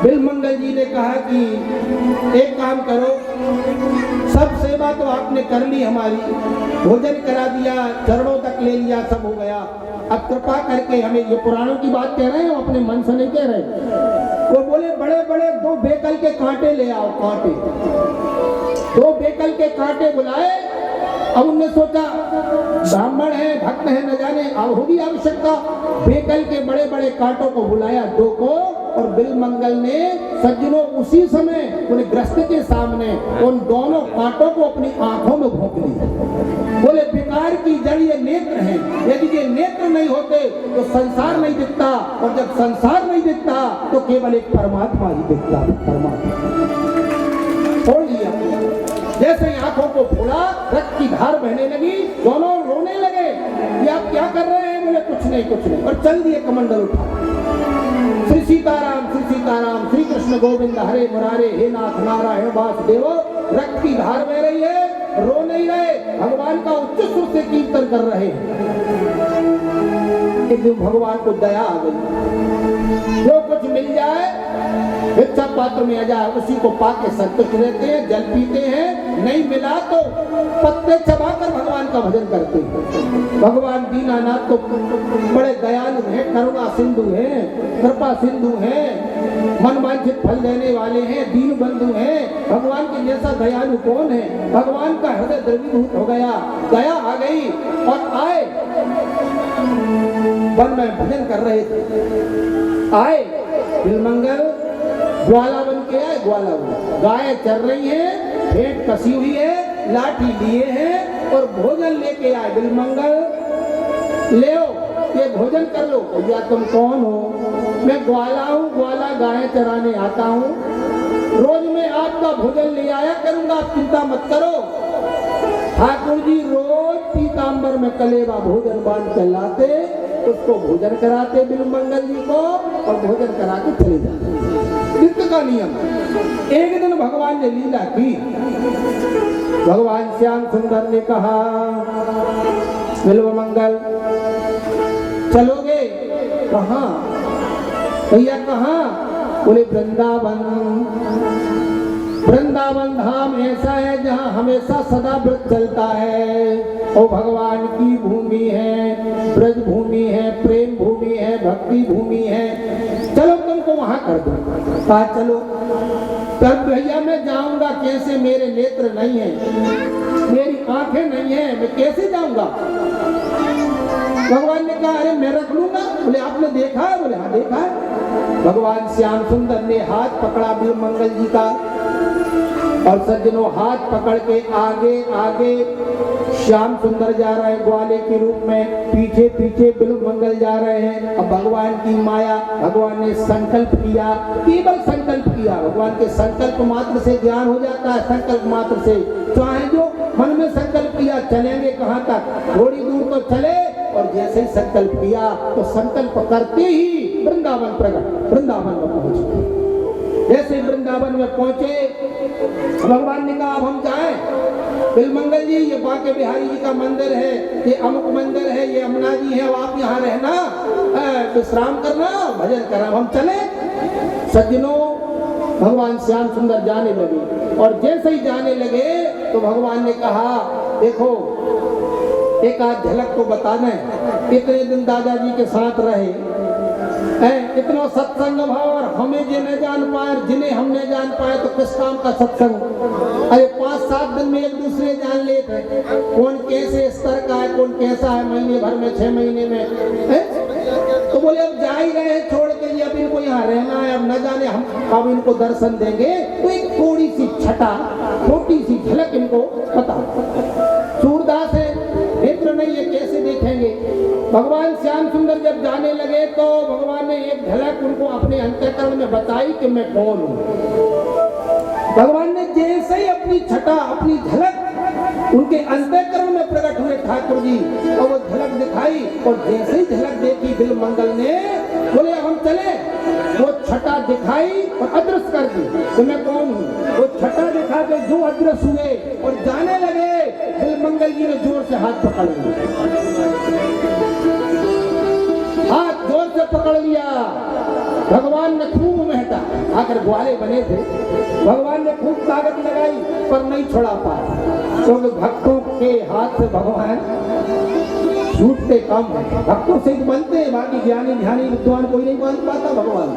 बिलमंगल जी ने कहा कि एक काम करो, सब सेवा तो आपने कर ली हमारी, भोजन करा दिया, चरणों तक ले लिया, सब हो गया, अब कृपा करके हमें, ये पुराणों की बात कह रहे हैं, अपने मन से नहीं कह रहे। वो बोले बड़े बड़े 2 बेकल के कांटे ले आओ, कांटे, 2 बेकल के कांटे बुलाए। अब उनने सोचा ब्राह्मण है, भक्त है, न जाने अब होगी आवश्यकता, बेकल के बड़े बड़े कांटों को बुलाया 2 को, और बिलमंगल ने सज्जनों उसी समय उन ग्रस्त के सामने उन दोनों कांटों को अपनी आंखों में भोंक लिया। बोले विकार की जड़ ये नेत्र है, यदि ये नेत्र नहीं होते तो संसार नहीं दिखता, और जब संसार नहीं दिखता तो केवल एक परमात्मा ही दिखता। परमात्मा छोड़ लिया, जैसे ही आंखों को फोड़ा, रक्त की धार बहने लगी, दोनों रोने लगे। ये आप क्या कर रहे हैं? बोले कुछ नहीं कुछ नहीं, और चल दिए कमंडल उठा। श्री सीताराम श्री सीताराम, श्री कृष्ण गोविंद हरे मुरारे, हे नाथ नारायण वासुदेव। रक्त की धार बह रही है, रो नहीं रहे, भगवान का उच्च सुर से कीर्तन कर रहे हैं। एक दिन भगवान को दया आ गई, जो कुछ मिल जाए भिक्षा पात्र में आ जाए उसी को पाके संतुष्ट रहते हैं, जल पीते हैं, नहीं मिला तो पत्ते चबाकर भगवान का भजन करते हैं। भगवान दीनानाथ तो बड़े दयालु हैं, करुणा सिंधु हैं, कृपा सिंधु हैं, मनवांछित फल देने वाले हैं, दीन बंधु हैं। भगवान के जैसा दयालु कौन है? भगवान का हृदय द्रवीभूत हो गया, दया आ गई और आए, वन में भजन कर रहे थे। आए बिलमंगल, ग्वाला बन के आए, ग्वाला बन, गाय चर रही है, भेंट कसी हुई है, लाठी लिए हैं और भोजन लेके आए। बिलमंगल ले ये भोजन कर लो। भैया तुम कौन हो? मैं ग्वाला हूँ, ग्वाला गाय चराने आता हूँ, रोज मैं आपका भोजन ले आया करूंगा, आप चिंता मत करो। ठाकुर जी रोज पीताम्बर में कलेवा भोजन बांध के लाते, उसको भोजन कराते बिलमंगल जी को, और भोजन करा के चले जाते। नित्य का नियम। एक दिन भगवान ने लीला की, भगवान श्याम सुंदर ने कहा बिल्वमंगल चलोगे? कहाँ भैया? कहाँ? बोले वृंदावन। वृंदावन धाम ऐसा है जहाँ हमेशा सदा व्रत चलता है, और भगवान की भूमि है, ब्रज भूमि है, प्रेम भूमि है, भक्ति भूमि है, चलो तुमको वहां कर दो। कहा चलो। तब भैया मैं जाऊंगा कैसे? मेरे नेत्र नहीं है, मेरी आंखें नहीं है, मैं कैसे जाऊंगा? भगवान ने कहा अरे मैं रख लूंगा। बोले आपने देखा है? बोले हाँ देखा है। भगवान श्याम सुंदर ने हाथ पकड़ा बिलमंगल जी का, और सज्जनों हाथ पकड़ के आगे आगे श्याम सुंदर जा रहे हैं ग्वाले के रूप में, पीछे पीछे बिलमंगल जा रहे हैं। अब भगवान की माया, भगवान ने संकल्प किया, केवल संकल्प किया। भगवान के संकल्प मात्र से ज्ञान हो जाता है, संकल्प मात्र से। चाहे जो मन में संकल्प किया, चलेंगे कहाँ तक? थोड़ी दूर तो चले, और जैसे ही संकल्प किया तो संकल्प करते ही वृंदावन प्रकट, वृंदावन में पहुंचे। जैसे वृंदावन में पहुंचे, भगवान ने कहा अब हम जाएं। बिलमंगल जी ये बांके बिहारी जी का मंदिर है, ये अमुक मंदिर है, ये अमना जी है, आप यहाँ रहना, विश्राम करना, भजन करना, हम चले। सज्जनों भगवान श्याम सुंदर जाने लगे, और जैसे ही जाने लगे तो भगवान ने कहा देखो एक आध झलक तो बताना है। इतने दिन दादाजी के साथ रहे, इतना सत्संग भाव, और हमें जो न जान पाए, जिन्हें हम न जान पाए तो किस काम का सत्संग? अरे 5-7 दिन में एक दूसरे जान लेते, कौन कैसे स्तर का है, कौन कैसा है, महीने भर में, 6 महीने में है? तो बोले अब जा ही रहे छोड़ के, अब इनको यहाँ रहना है, अब न जाने हम कब इनको दर्शन देंगे। तो एक थोड़ी सी छटा, छोटी सी झलक इनको बताओ। सूरदास है, नेत्र नहीं है, कैसे देखेंगे? भगवान श्याम सुंदर जब जाने लगे तो भगवान ने एक झलक उनको अपने अंतःकरण में बताई कि मैं कौन हूँ। भगवान ने जैसे ही अपनी छटा, अपनी झलक उनके अंतःकरण में प्रकट हुए ठाकुर जी, और वो झलक दिखाई, और जैसे ही झलक देखी बिलमंगल ने, बोले हम चले। वो छटा दिखाई और अदृश्य कर दी कि मैं कौन हूँ। वो छटा दिखा के जो अदृश्य हुए और जाने लगे, बिलमंगल जी ने जोर से हाथ पकड़ लिया, हाथ जोर से पकड़ लिया, भगवान ने खूब मेहता, आकर ग्वाले बने थे, भगवान ने खूब ताकत लगाई पर नहीं छोड़ा पाया, क्योंकि भक्तों के हाथ से भगवान छूटते कम है। भक्तों से बनते हैं, बाकी ज्ञानी ध्यानी विद्वान कोई नहीं बांध पाता। भगवान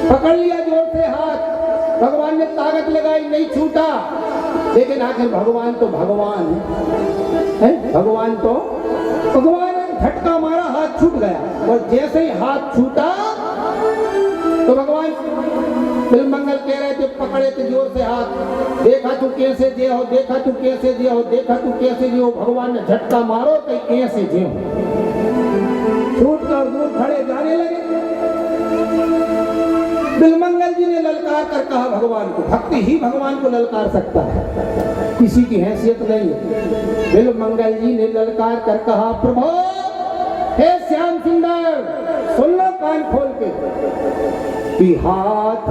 पकड़ लिया जोर से हाथ, भगवान ने ताकत लगाई, नहीं छूटा, लेकिन आखिर भगवान तो भगवान है, भगवान तो भगवान है। झटका मारा, हाथ छूट गया, और जैसे ही हाथ छूटा तो भगवान बिल्वमंगल कह रहे थे, पकड़े थे जोर से हाथ, देखा तू कैसे जे हो, देखा तू कैसे जे हो, देखा तू कैसे जे हो। भगवान ने झटका मारो तो कैसे जे हो, छूट कर दूर खड़े जाने लगे। बिल्वमंगल जी ने ललकार कर कहा भगवान को, भक्ति ही भगवान को ललकार सकता है, किसी की हैसियत नहीं है। बिल्वमंगल जी ने ललकार कर कहा, प्रभु हे श्याम सुंदर, सुन लो कान खोल के, कि हाथ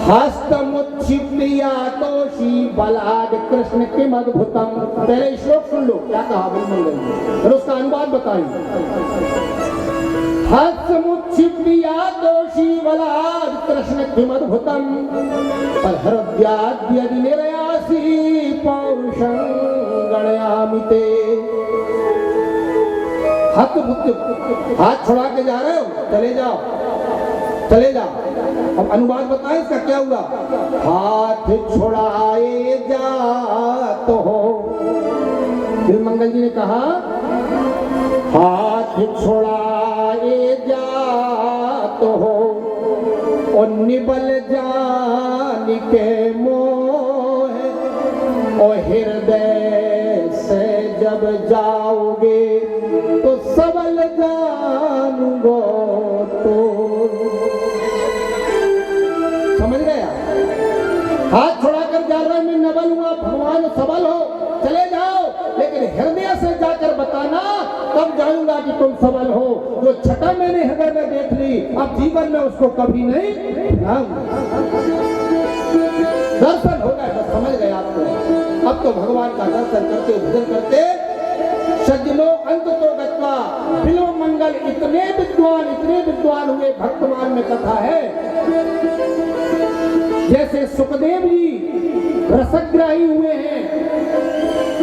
हस्तमुच्छिप्यातोषी बलाद कृष्ण किम अद्भुतम। पहले श्लोक सुन लो क्या कहा बिल्वमंगल जी, फिर उसका अनुवाद बताइए। हस्तमुच्छिप्यातोषी बलाद कृष्ण किम अद्भुतम, पर हृदयाद्यदि निरयासि पौरुषं गणयामि ते। हाथ छुड़ा के जा रहे हो, चले जाओ, चले जाओ। अब अनुवाद बताएं इसका क्या हुआ। हाथ छुड़ाए जा तो हो, बिल्वमंगल जी ने कहा हाथ छुड़ाए जा तो हो, और निबल जान के मोह, और हृदय से जब जाओगे तो सबल जानूंगो तो। समझ गया, हाथ छुड़ाकर जा रहा मैं नबल हुआ, भगवान सबल हो, चले जाओ, लेकिन हृदय से जाकर बताना, तब जानूंगा कि तुम सबल हो। जो छटा मैंने हृदय में देख ली, अब जीवन में उसको कभी नहीं दर्शन होगा। बस समझ गए आपको। अब तो भगवान का दर्शन करते, भजन करते सज्जनों अंत तो गत्वा। बिल्वमंगल इतने विद्वान हुए, भक्तवान में कथा है, जैसे सुखदेव जी रसग्राही हुए हैं,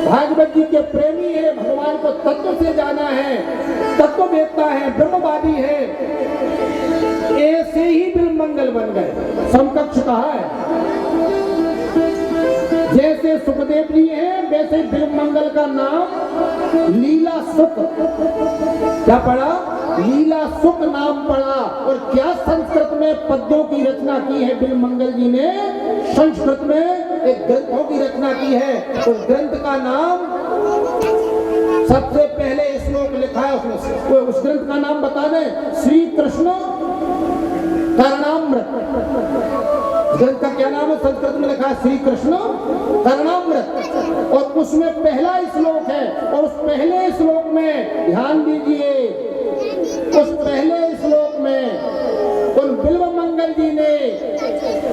भागवत जी के प्रेमी है, भगवान को तत्व से जाना है, तत्व वेदता है, ब्रह्मवादी है, ऐसे ही बिल्वमंगल बन गए। समकक्ष कहा है, जैसे सुखदेव जी हैं वैसे बिल्वमंगल का नाम लीला सुख, क्या पढ़ा, लीला सुख नाम पढ़ा। और क्या संस्कृत में पद्यों की रचना की है बिल्वमंगल जी ने, संस्कृत में एक ग्रंथों की रचना की है। उस ग्रंथ का नाम सबसे पहले श्लोक लिखा है उसमें, उस ग्रंथ का नाम बता दें, श्री कृष्ण करणामृत। ग्रंथ का क्या नाम है, संस्कृत में लिखा है श्री कृष्ण करणामृत, और उसमें पहला श्लोक है। और उस पहले श्लोक में ध्यान दीजिए, उस पहले श्लोक में उन बिल्वमंगल जी ने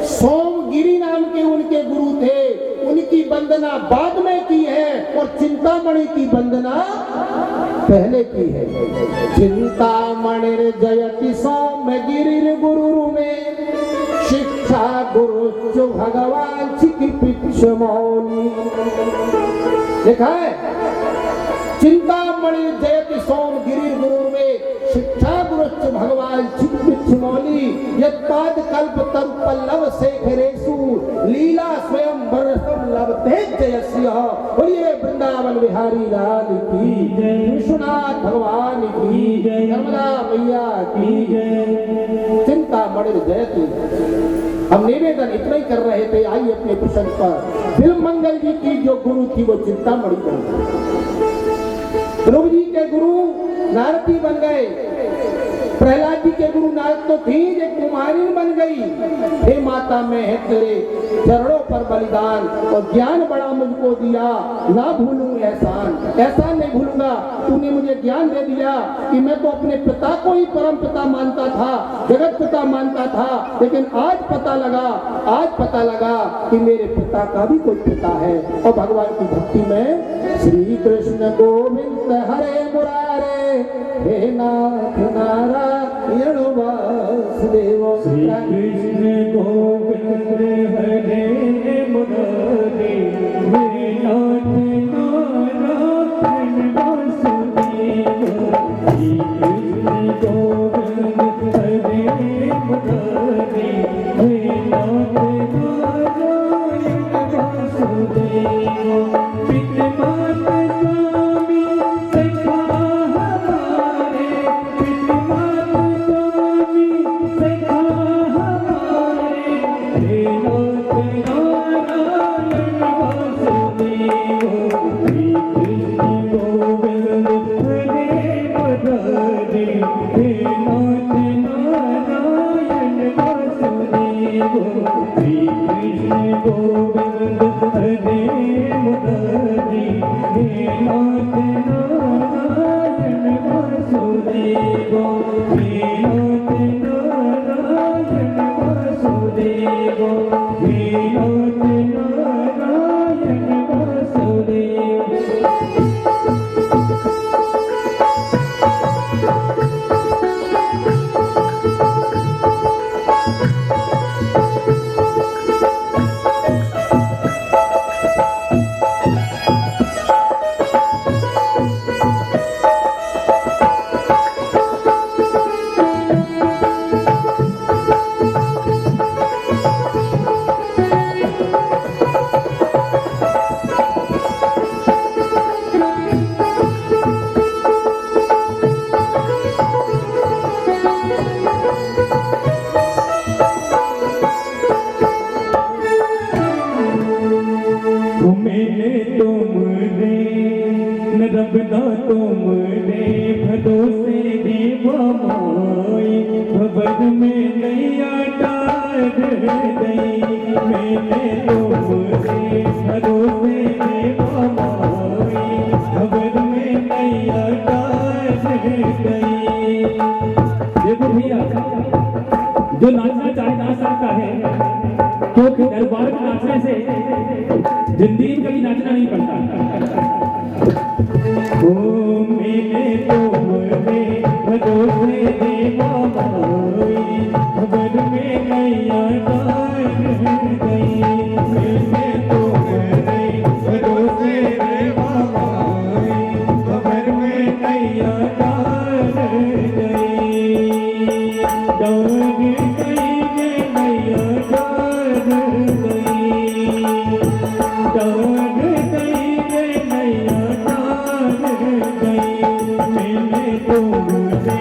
सोमगिरी नाम के उनके गुरु थे, उनकी वंदना बाद में की है, और चिंतामणि की वंदना पहले की है। चिंतामणि जयति सौम्यगिरि गुरु में, शिक्षा गुरु भगवान चिकित्स मौनी। लिखा है चिंतामणि जयति सोमगिरि गुरु में, शिक्षा गुरु भगवान चिकित्स मौनी। यत्पाद कल्प तरु पल्लव शेखरेषु, लीला स्वयं बरसम लभते जयस्य। बोलिए वृंदावन बिहारी लाल की जय, विश्वनाथ भगवान की जय, नर्मदा मैया की जय। चिंतामणि जयति। हम निवेदन इतना ही कर रहे थे, आइए अपने प्रसंग पर। बिल्वमंगल जी की जो गुरु थी वो चिंतामणि बन गई, ध्रुव जी के गुरु नारद जी बन गए, प्रहलाद जी के गुरु नारद तो थी, एक कुमारी बन गई। हे माता मैं है तेरे चरणों पर बलिदान, और ज्ञान बड़ा मुझको दिया, ना भूलूं एहसान, एहसान नहीं भूलूंगा। तूने मुझे ज्ञान दे दिया कि मैं तो अपने पिता को ही परम पिता मानता था, जगत पिता मानता था, लेकिन आज पता लगा कि मेरे पिता का भी कोई पिता है। और भगवान की भक्ति में श्री कृष्ण गोविंद हरे मुरारे, हे नाथ नारायण नारायण वासुदेव। श्री कृष्ण गोविंद हरे मुरारी हे नाथ नारायण वासुदेव। श्री कृष्ण गोविंद हरे मुरारी हे नाथ नारायण वासुदेव। पिता माता स्वामी सखा हमारे, पिता माता स्वामी सखा हमारे, हे नाथ नारायण वासुदेव। श्री कृष्ण गोविंद हरे मुरारी हे नाथ नारायण वासुदेव। श्री कृष्ण गोविंद हरे मुरारी हे नाथ नारायण वासुदेव। हे नाथ नारायण वासुदेव। हे नाथ नारायण वासुदेव। मैंने तुमरे न रबना तुमरे भरोसे दीवा माई, खबर में नैया डार गई। मैंने तुमरे भरोसे दीवा माई, खबर में नैया डार गई। देखो भैया, जो नाचना चाहे नाच सकता है, क्योंकि दरबार में नाचने से जिंदगी कभी नाचना नहीं पड़ता। ओ मेरे तुमरे भरोसे दीवा माई, खबर में नैया डार गई। मेरे तुमरे भरोसे दीवा माई, खबर में नैया डार गई। डार गई रे नैया डार गई। डार गई रे नैया डार गई। मैंने तुमसे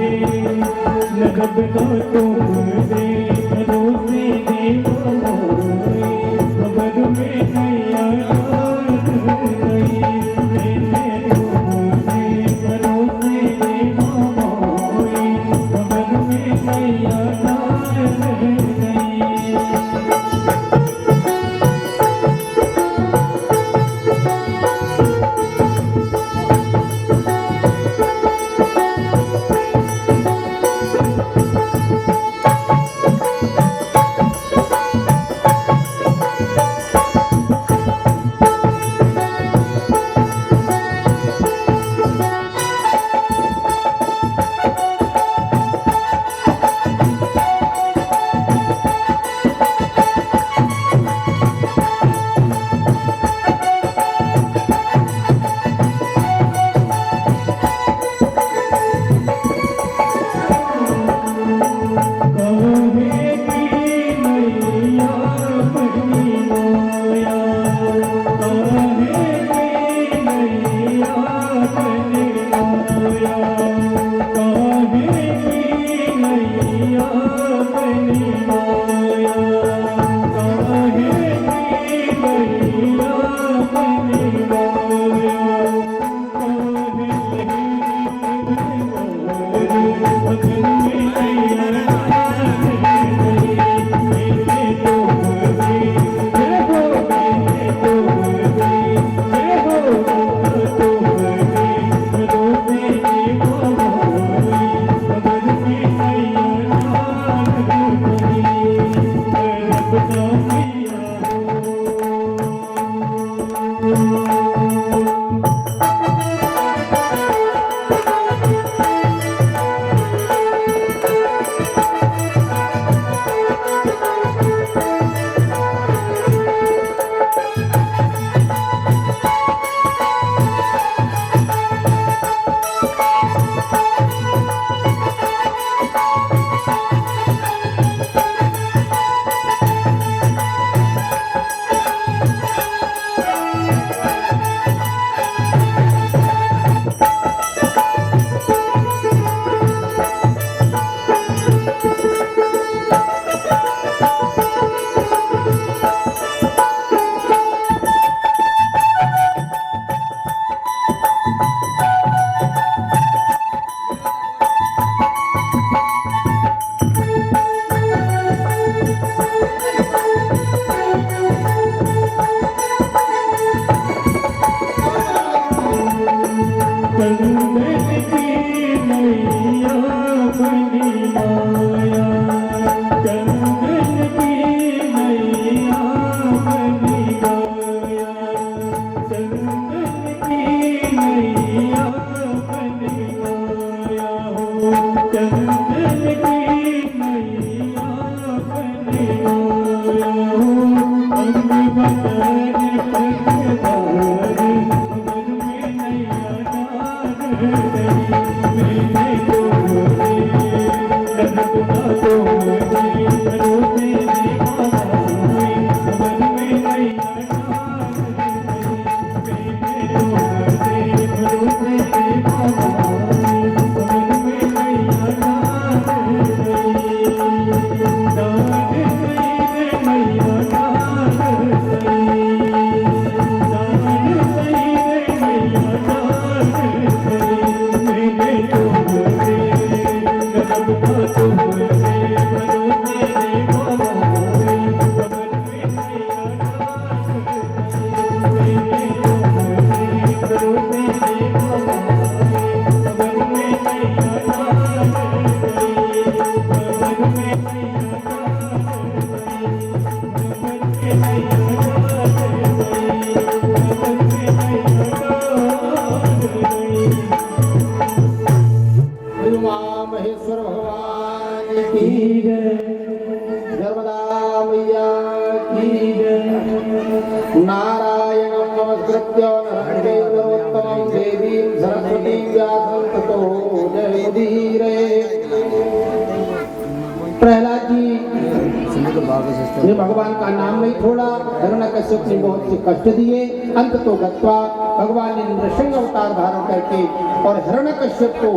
ये भगवान का नाम नहीं छोड़ा, हिरण्यकश्यप ने बहुत से कष्ट दिए। अंत तो गत्वा भगवान ने नृसिंह अवतार धारण करके और हिरण्यकश्यप को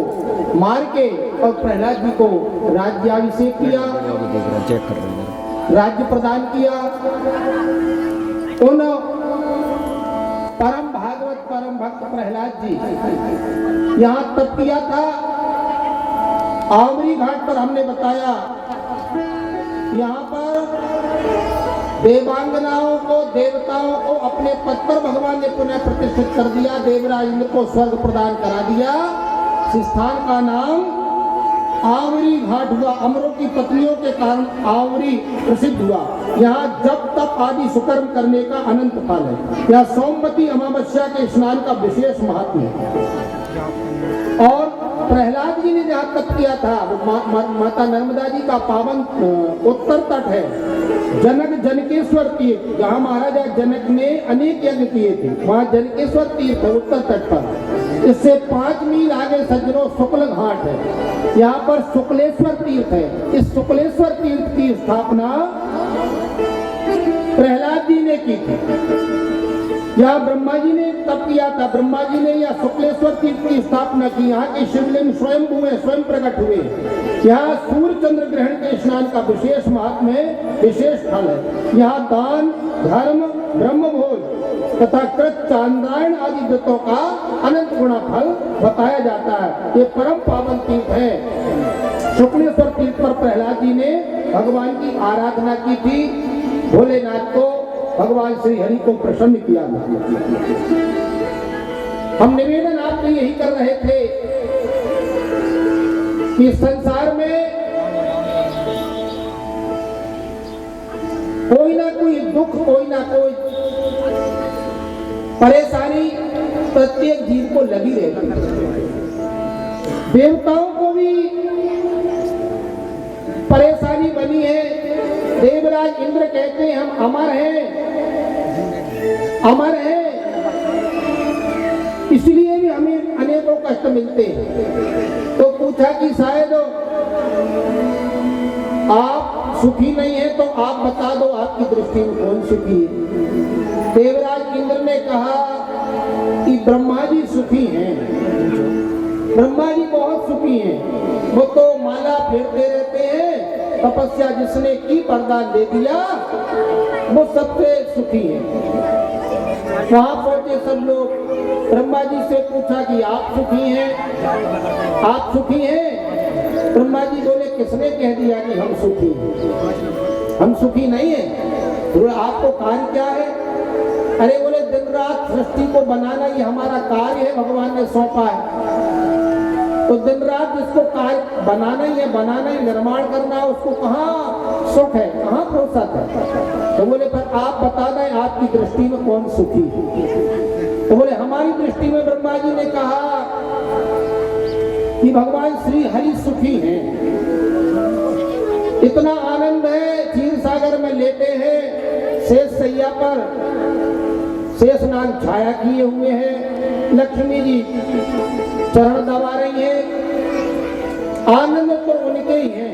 मार के और प्रहलाद जी को राज्याभिषेक किया, राज्य प्रदान किया। उन परम भागवत परम भक्त प्रहलाद जी यहाँ तप किया था। आवरी घाट पर हमने बताया, यहाँ पर देवांगनाओं को, देवताओं को अपने पद पर भगवान ने पुनः प्रतिष्ठित कर दिया। देवराज इंद्र को स्वर्ग प्रदान करा दिया। इस स्थान का नाम आवरी घाट हुआ। अमरों की पत्नियों के कारण आवरी प्रसिद्ध हुआ। यहाँ जप तप आदि सुकर्म करने का अनंत फल है। यहाँ सोमवती अमावस्या के स्नान का विशेष महत्व है। और प्रहलाद जी ने जहाँ तप किया था वो माता नर्मदा जी का पावन उत्तर तट है। जनक जनकेश्वर तीर्थ, जहाँ महाराजा जनक ने अनेक यज्ञ किए थे, वहाँ जनकेश्वर तीर्थ है उत्तर तट पर। इससे 5 मील आगे सज्जनों शुक्ल घाट है। यहाँ पर शुक्लेश्वर तीर्थ है। इस शुक्लेश्वर तीर्थ की स्थापना प्रहलाद जी ने की थी। यहाँ ब्रह्मा जी ने तप किया था। ब्रह्मा जी ने यह शुक्लेश्वर तीर्थ की स्थापना की। यहाँ के शिवलिंग स्वयं हुए, स्वयं प्रकट हुए। यहाँ सूर्य चंद्र ग्रहण के स्नान का विशेष महात्म्य है, विशेष फल है। यहाँ दान, धर्म, ब्रह्म भोज तथा कृत चांद्रायण आदि व्रतों का अनंत गुणा फल बताया जाता है। ये परम पावन तीर्थ है। शुक्लेश्वर तीर्थ पर प्रहलाद जी ने भगवान की आराधना की थी। भोलेनाथ को, भगवान श्री हरि को प्रसन्न किया। हम निवेदन आपसे यही कर रहे थे कि संसार में कोई ना कोई दुख, कोई ना कोई परेशानी प्रत्येक जीव को लगी रहती है। देवताओं को भी परेशानी बनी है। देवराज इंद्र कहते हैं हम अमर हैं, अमर हैं, इसलिए भी हमें अनेकों कष्ट मिलते हैं। तो पूछा कि शायद आप सुखी नहीं है, तो आप बता दो आपकी दृष्टि में कौन सुखी है। देवराज इंद्र ने कहा कि ब्रह्मा जी सुखी हैं। ब्रह्मा जी बहुत सुखी हैं। वो तो माला फेरते रहते हैं। तपस्या जिसने की वरदान दे दिया वो सबसे सुखी है। वहां पहुंचे सब लोग। ब्रह्मा जी से पूछा कि आप सुखी हैं, आप सुखी हैं? ब्रह्मा जी बोले किसने कह दिया कि हम सुखी हैं? हम सुखी नहीं है। बोले आपको कार्य क्या है? अरे बोले दिन रात सृष्टि को बनाना ये हमारा कार्य है, भगवान ने सौंपा है। तो दिन रात जिसको कार्य बनाना ही है, बनाना ही, निर्माण करना है, उसको कहाँ सुख है, कहाँ फुर्सत है? तो बोले पर आप बता दें आपकी दृष्टि में कौन सुखी है? तो बोले हमारी दृष्टि में ब्रह्मा जी ने कहा कि भगवान श्री हरि सुखी हैं। इतना आनंद है, क्षीर सागर में लेटे हैं, शेष सैया पर शेषनाग छाया किए हुए हैं। लक्ष्मी जी चरण दबा रही है। आनंद तो उनके ही है।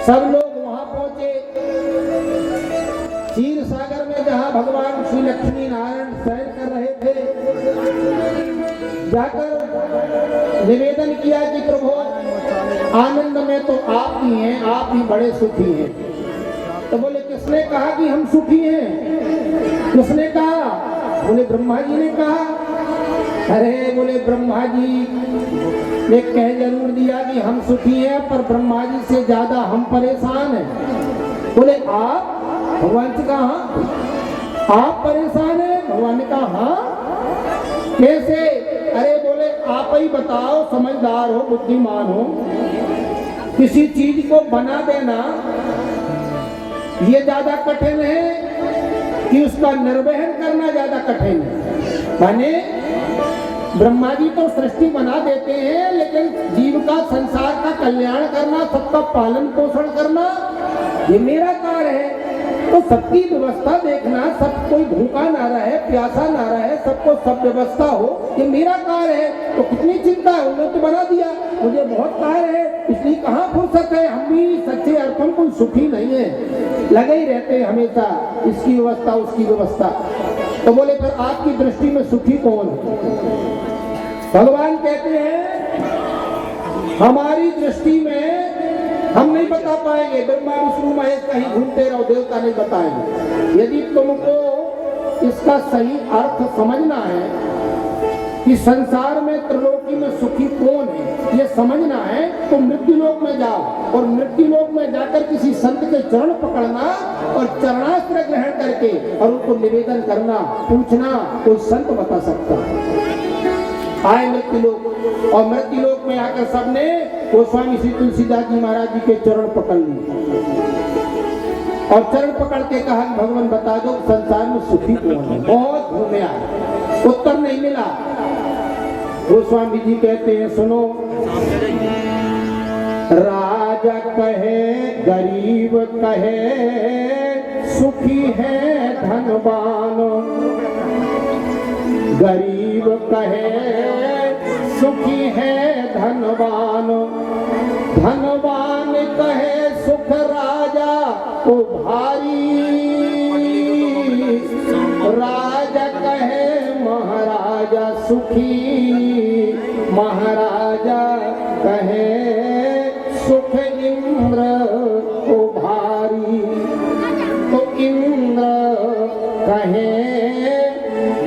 सब लोग वहां पहुंचे। क्षीर सागर में जहां भगवान श्री लक्ष्मी नारायण शयन कर रहे थे, जाकर निवेदन किया कि प्रभु आनंद में तो आप ही हैं, आप ही बड़े सुखी हैं। तो बोले किसने कहा कि हम सुखी हैं? किसने कहा? बोले ब्रह्मा जी ने कहा। अरे बोले ब्रह्मा जी ने कह जरूर दिया कि हम सुखी हैं, पर ब्रह्मा जी से ज्यादा हम परेशान हैं। बोले आप? भगवान से कहा आप परेशान हैं? भगवान ने कहा हाँ। कैसे? अरे बोले आप ही बताओ, समझदार हो, बुद्धिमान हो। किसी चीज को बना देना ये ज्यादा कठिन है कि उसका निर्वहन करना ज्यादा कठिन है। माने ब्रह्मा जी तो सृष्टि बना देते हैं, लेकिन जीव का, संसार का कल्याण करना, सबका पालन पोषण करना ये मेरा कार्य है। तो सबकी व्यवस्था देखना, सब कोई भूखा ना रहे, प्यासा ना रहे, सबको सब व्यवस्था हो, ये मेरा कार्य है। तो कितनी चिंता है, उन्होंने तो बना दिया, मुझे बहुत कार्य है, इसलिए कहाँ फुर्सत है। हम भी सच्चे अर्थों में कोई सुखी नहीं है, लगे ही रहते हैं हमेशा, इसकी व्यवस्था उसकी व्यवस्था। तो बोले फिर आपकी दृष्टि में सुखी कौन है? भगवान कहते हैं हमारी दृष्टि में हम नहीं बता पाएंगे, ब्रह्मा विष्णु महेश कहीं घूमते रहो, देवता नहीं बताएंगे। यदि तुमको इसका सही अर्थ समझना है कि संसार में त्रिलोकी में सुखी कौन है, ये समझना है, तो मृत्यु लोक में जाओ और मृत्यु लोक में जाकर किसी संत के चरण पकड़ना और चरणास्त्र ग्रहण करके और उनको निवेदन करना, पूछना, कोई संत बता सकता है। आए मृत्यु लोक और मृत्यु लोक में आकर सबने गोस्वामी श्री तुलसीदास जी महाराज जी के चरण पकड़ लिए और चरण पकड़ के कहा भगवान बता दो संसार में सुखी कौन है। बहुत घूमे आए, उत्तर नहीं मिला। गोस्वामी जी कहते हैं सुनो, राजा कहे गरीब कहे सुखी है धनवान, गरीब कहे सुखी है धनवान, धनवान कहे सुख राजा को भारी, राजा कहे महाराजा सुखी, महाराजा कहे सुख इंद्र को भारी। तो इंद्र कहे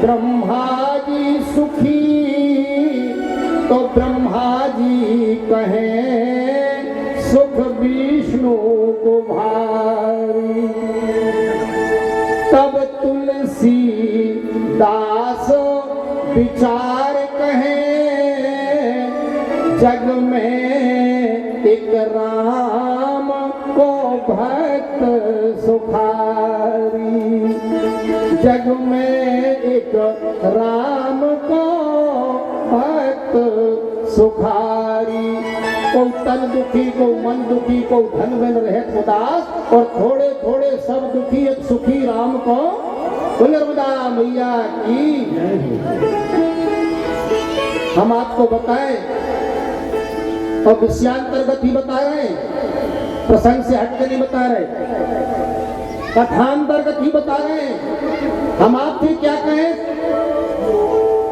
ब्रह्मा जी सुखी, तो ब्रह्मा जी कहे सुख विष्णु को भारी। तब तुलसी दास विचार कहे जग में एक राम को भक्त सुखारी, जग में एक राम को भक्त सुखारी। को तन दुखी, को मन दुखी, को धन में रहत उदास, और थोड़े थोड़े सब दुखी एक सुखी राम को। नर्मदा मैया की हम आपको बताएं और विषयांतर्गत ही बता रहे हैं, प्रसंग से हटकर नहीं बता रहे, कथांतर्गत ही बता रहे हैं। हम आपसे क्या कहें,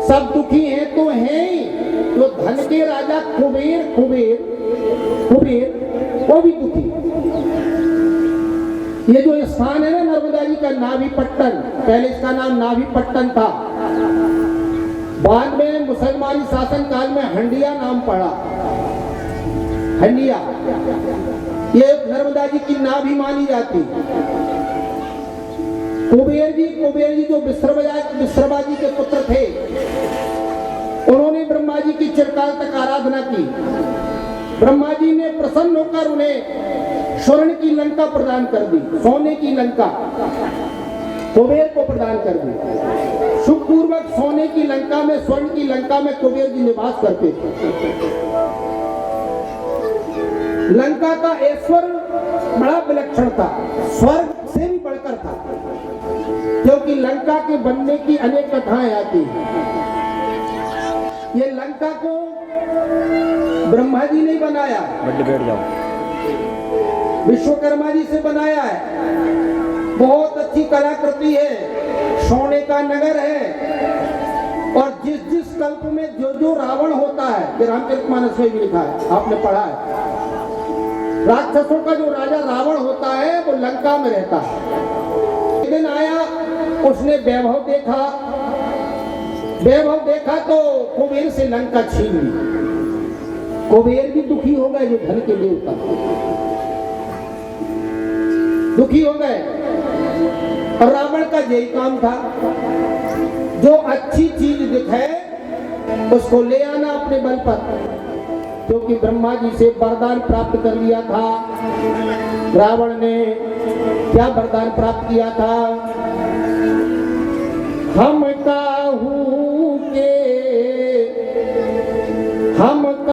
सब दुखी हैं तो हैं ही। तो धन के राजा कुबेर कुबेर कुबेर वो भी दुखी। ये जो स्थान है ना नर्मदा जी का, नाभीपट्टन, पहले इसका नाम नाभीपट्टन था, बाद में मुसलमानी शासन काल में हंडिया नाम पड़ा। हंडिया ये नर्मदा जी की नाभि मानी जाती। कुबेर जी जो विश्रवा जी के पुत्र थे, उन्होंने ब्रह्मा जी की चिरकाल तक आराधना की। ब्रह्मा जी ने प्रसन्न होकर उन्हें स्वर्ण की लंका प्रदान कर दी, सोने की लंका कुबेर को प्रदान कर दी। सुखपूर्वक सोने की लंका में, स्वर्ण की लंका में कुबेर जी निवास करते थे। लंका का ऐश्वर्य बड़ा विलक्षण था, स्वर्ग से भी बढ़कर था, क्योंकि लंका के बनने की अनेक कथाएं आती हैं। ये लंका को ब्रह्मा जी ने बनाया, बैठ जाओ, विश्वकर्मा जी से बनाया है। बहुत अच्छी कलाकृति है, सोने का नगर है। और जिस जिस कल्प में जो जो रावण होता है, ये रामचरितमानस में भी लिखा है, आपने पढ़ा है। राक्षसों का जो राजा रावण होता है वो लंका में रहता है। एक दिन आया, उसने वैभव देखा तो कुबेर से लंका छीन ली। कुबेर भी दुखी हो गए, जो धन के देवता दुखी हो गए। और रावण का यही काम था, जो अच्छी चीज दिखे उसको ले आना अपने बल पर, क्योंकि ब्रह्मा जी से वरदान प्राप्त कर लिया था। रावण ने क्या वरदान प्राप्त किया था,